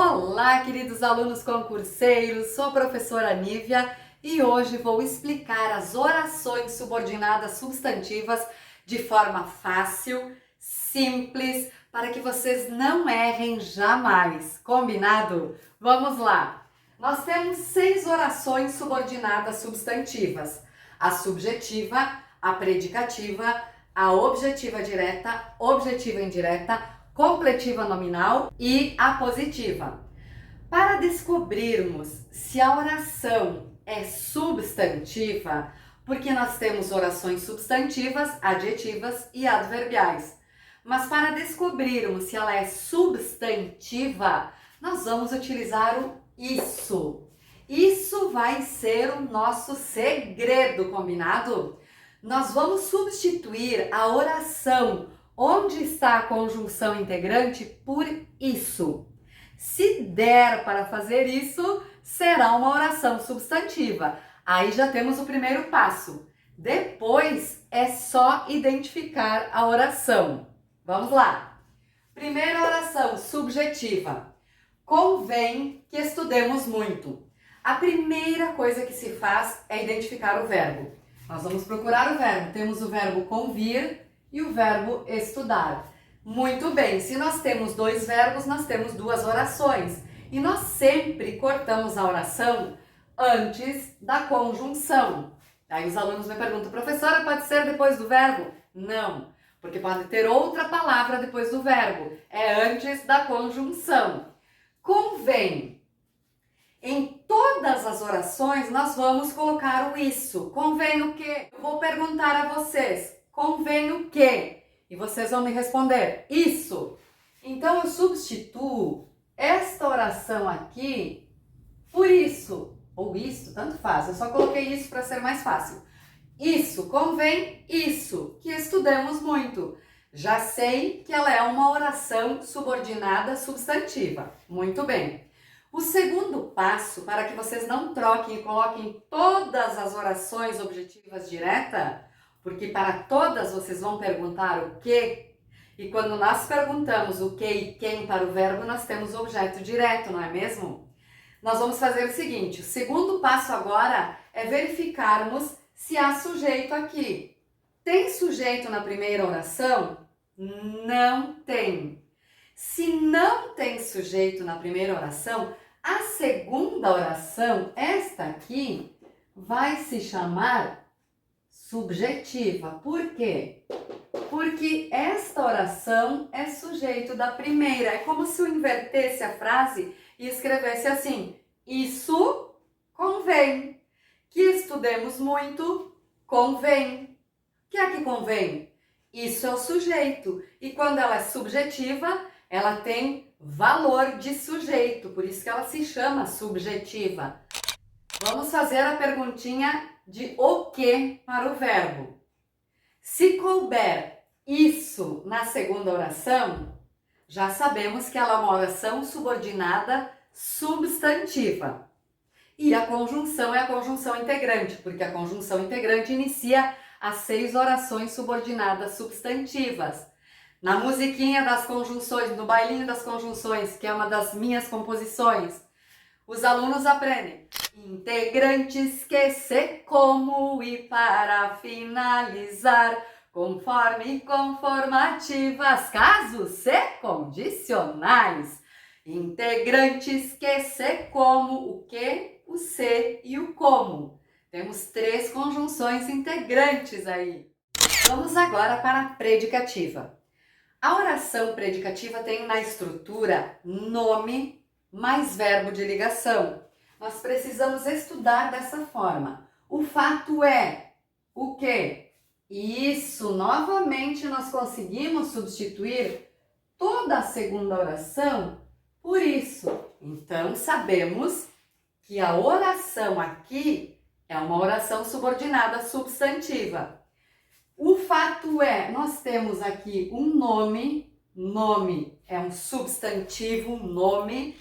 Olá, queridos alunos concurseiros, sou a professora Nívia e hoje vou explicar as orações subordinadas substantivas de forma fácil, simples, para que vocês não errem jamais. Combinado? Vamos lá! Nós temos 6 orações subordinadas substantivas: a subjetiva, a predicativa, a objetiva direta, objetiva indireta, completiva nominal e a positiva. Para descobrirmos se a oração é substantiva, porque nós temos orações substantivas, adjetivas e adverbiais. Mas para descobrirmos se ela é substantiva, nós vamos utilizar o isso. Isso vai ser o nosso segredo, combinado? Nós vamos substituir a oração onde está a conjunção integrante por isso. Se der para fazer isso, será uma oração substantiva. Aí já temos o primeiro passo. Depois é só identificar a oração. Vamos lá. Primeira oração subjetiva. Convém que estudemos muito. A primeira coisa que se faz é identificar o verbo. Nós vamos procurar o verbo. Temos o verbo convir e o verbo estudar. Muito bem, se nós temos 2 verbos, nós temos 2 orações. E nós sempre cortamos a oração antes da conjunção. Aí os alunos me perguntam, professora, pode ser depois do verbo? Não, porque pode ter outra palavra depois do verbo. É antes da conjunção. Convém. Em todas as orações, nós vamos colocar o isso. Convém o quê? Eu vou perguntar a vocês. Convém o quê? E vocês vão me responder, isso. Então, eu substituo esta oração aqui por isso. Ou isso, tanto faz. Eu só coloquei isso para ser mais fácil. Isso, convém isso, que estudemos muito. Já sei que ela é uma oração subordinada substantiva. Muito bem. O segundo passo, para que vocês não troquem e coloquem todas as orações objetivas direta, porque para todas vocês vão perguntar o que, e quando nós perguntamos o que e quem para o verbo, nós temos o objeto direto, não é mesmo? Nós vamos fazer o seguinte, o segundo passo agora é verificarmos se há sujeito aqui. Tem sujeito na primeira oração? Não tem. Se não tem sujeito na primeira oração, a segunda oração, esta aqui, vai se chamar subjetiva. Por quê? Porque esta oração é sujeito da primeira. É como se eu invertesse a frase e escrevesse assim: isso convém. Que estudemos muito, convém. O que é que convém? Isso é o sujeito. E quando ela é subjetiva, ela tem valor de sujeito. Por isso que ela se chama subjetiva. Vamos fazer a perguntinha de o que para o verbo. Se couber isso na segunda oração, já sabemos que ela é uma oração subordinada substantiva. E a conjunção é a conjunção integrante, porque a conjunção integrante inicia as 6 orações subordinadas substantivas. Na musiquinha das conjunções, no bailinho das conjunções, que é uma das minhas composições, os alunos aprendem integrantes que se como e para finalizar, conforme conformativas, casos se condicionais. Integrantes que se como, o que, o se e o como. Temos 3 conjunções integrantes aí. Vamos agora para a predicativa. A oração predicativa tem na estrutura nome mais verbo de ligação. Nós precisamos estudar dessa forma. O fato é o quê? Isso, novamente nós conseguimos substituir toda a segunda oração por isso. Então, sabemos que a oração aqui é uma oração subordinada substantiva. O fato é, nós temos aqui um nome é um substantivo, nome,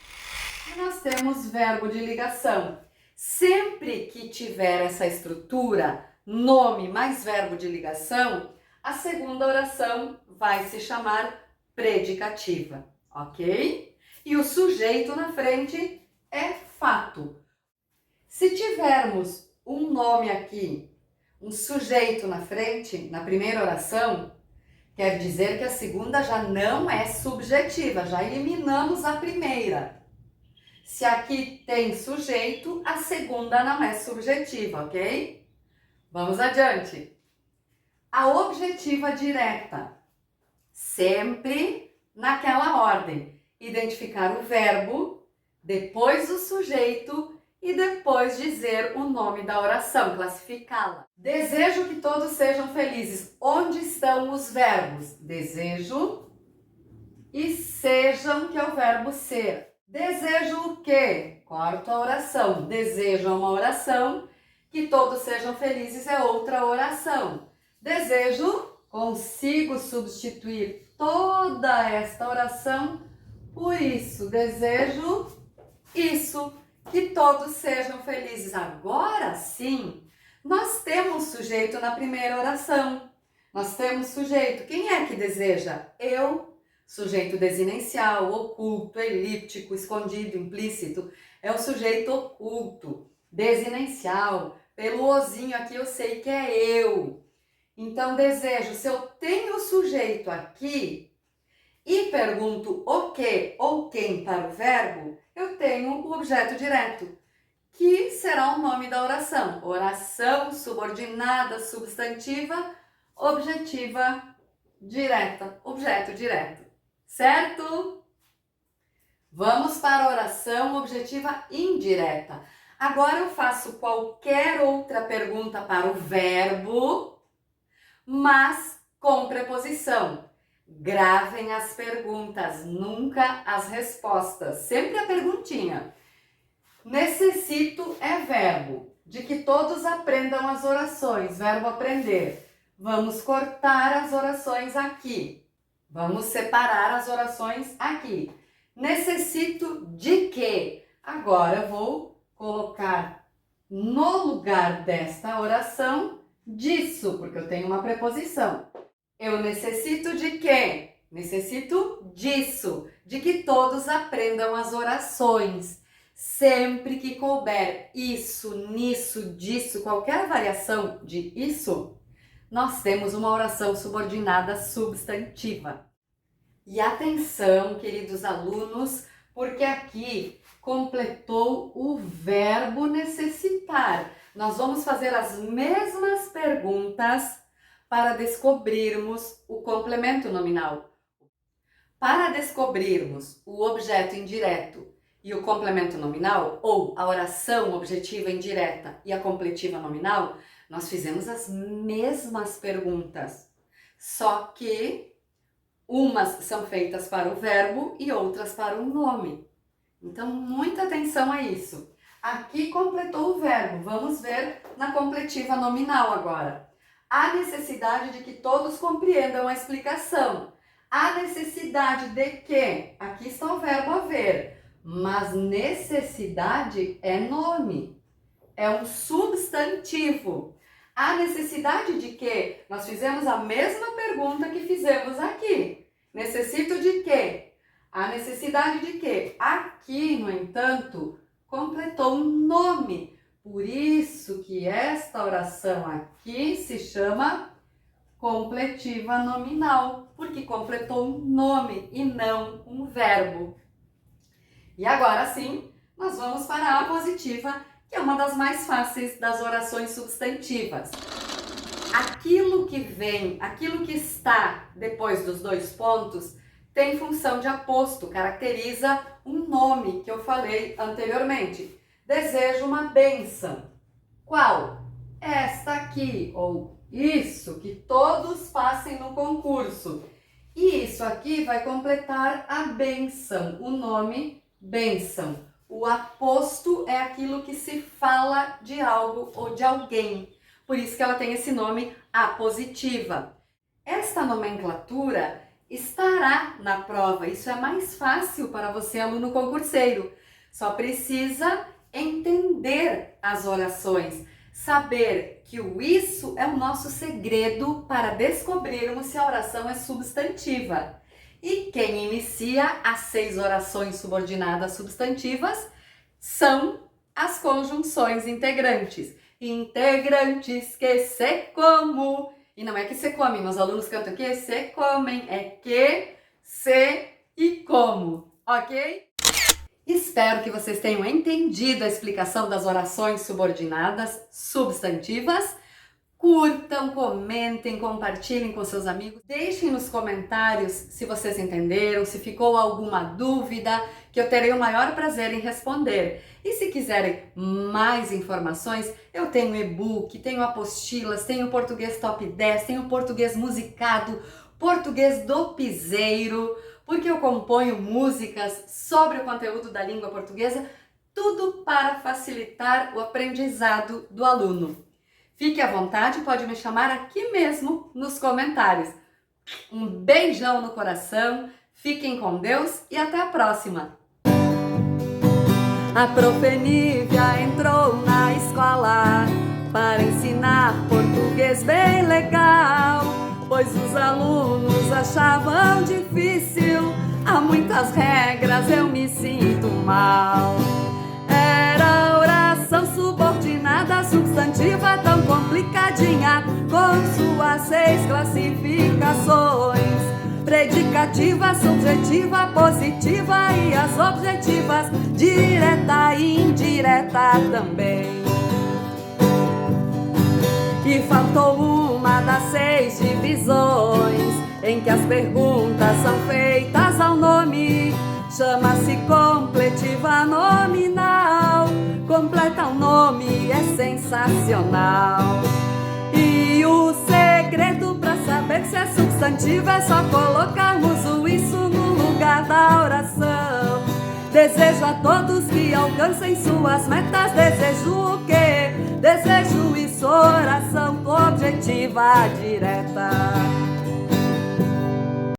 e nós temos verbo de ligação. Sempre que tiver essa estrutura, nome mais verbo de ligação, a segunda oração vai se chamar predicativa, ok? e o sujeito na frente é fato. Se tivermos um nome aqui, um sujeito na frente, na primeira oração, quer dizer que a segunda já não é subjetiva, já eliminamos a primeira. Se aqui tem sujeito, a segunda não é subjetiva, ok? Vamos adiante. A objetiva direta, sempre naquela ordem. Identificar o verbo, depois o sujeito e depois dizer o nome da oração, classificá-la. Desejo que todos sejam felizes. Onde estão os verbos? Desejo e sejam, que é o verbo ser. Desejo o quê? Corto a oração. Desejo é uma oração, que todos sejam felizes é outra oração. Desejo, consigo substituir toda esta oração por isso. Desejo isso, que todos sejam felizes. Agora sim, nós temos sujeito na primeira oração. Nós temos sujeito. Quem é que deseja? Eu. Sujeito desinencial, oculto, elíptico, escondido, implícito. É o sujeito oculto, desinencial. Pelo ozinho aqui eu sei que é eu. Então, desejo, se eu tenho o sujeito aqui e pergunto o que ou quem para o verbo, eu tenho o objeto direto, que será o nome da oração. Oração, subordinada, substantiva, objetiva, direta, objeto direto. Certo? Vamos para a oração objetiva indireta. Agora eu faço qualquer outra pergunta para o verbo, mas com preposição. Gravem as perguntas, nunca as respostas. Sempre a perguntinha. Necessito é verbo, de que todos aprendam as orações, verbo aprender. Vamos cortar as orações aqui. Vamos separar as orações aqui. Necessito de quê? Agora eu vou colocar no lugar desta oração disso, porque eu tenho uma preposição. Eu necessito de quê? Necessito disso, de que todos aprendam as orações. Sempre que couber isso, nisso, disso, qualquer variação de isso, nós temos uma oração subordinada substantiva. E atenção, queridos alunos, porque aqui completou o verbo necessitar. Nós vamos fazer as mesmas perguntas para descobrirmos o complemento nominal. Para descobrirmos o objeto indireto e o complemento nominal, ou a oração objetiva indireta e a completiva nominal, nós fizemos as mesmas perguntas, só que umas são feitas para o verbo e outras para o nome. Então, muita atenção a isso. Aqui completou o verbo, vamos ver na completiva nominal agora. Há necessidade de que todos compreendam a explicação. Há necessidade de que? Aqui está o verbo haver, mas necessidade é nome, é um substantivo. Há necessidade de quê? Nós fizemos a mesma pergunta que fizemos aqui. Necessito de quê? Há necessidade de quê? Aqui, no entanto, completou um nome. Por isso que esta oração aqui se chama completiva nominal, porque completou um nome e não um verbo. E agora sim, nós vamos para a apositiva, que é uma das mais fáceis das orações substantivas. Aquilo que vem, aquilo que está depois dos dois pontos, tem função de aposto, caracteriza um nome que eu falei anteriormente. Desejo uma bênção. Qual? Esta aqui, ou isso, que todos passem no concurso. E isso aqui vai completar a bênção, o nome bênção. O aposto é aquilo que se fala de algo ou de alguém. Por isso que ela tem esse nome apositiva. Esta nomenclatura estará na prova. Isso é mais fácil para você, aluno concurseiro. Só precisa entender as orações, saber que o isso é o nosso segredo para descobrirmos se a oração é substantiva. E quem inicia as 6 orações subordinadas substantivas são as conjunções integrantes. Integrantes que se como. E não é que se come, meus alunos cantam que se comem. É que, se e como, ok? Espero que vocês tenham entendido a explicação das orações subordinadas substantivas. Curtam, comentem, compartilhem com seus amigos. Deixem nos comentários se vocês entenderam, se ficou alguma dúvida, que eu terei o maior prazer em responder. E se quiserem mais informações, eu tenho e-book, tenho apostilas, tenho português top 10, tenho português musicado, português do piseiro, porque eu componho músicas sobre o conteúdo da língua portuguesa, tudo para facilitar o aprendizado do aluno. Fique à vontade, pode me chamar aqui mesmo nos comentários. Um beijão no coração, fiquem com Deus e até a próxima! A Prof. Nívia entrou na escola para ensinar português bem legal, pois os alunos achavam difícil, há muitas regras, eu me sinto mal. Era oração subordinada substantiva tão complicadinha, com suas 6 classificações: predicativa, subjetiva, positiva e as objetivas, direta e indireta também. E faltou uma das 6 divisões, em que as perguntas são feitas ao nome. Chama-se completiva nominal. Completa o nome, é sensacional. E o segredo pra saber se é substantivo é só colocarmos o isso no lugar da oração. Desejo a todos que alcancem suas metas. Desejo o quê? Desejo isso, oração objetiva direta.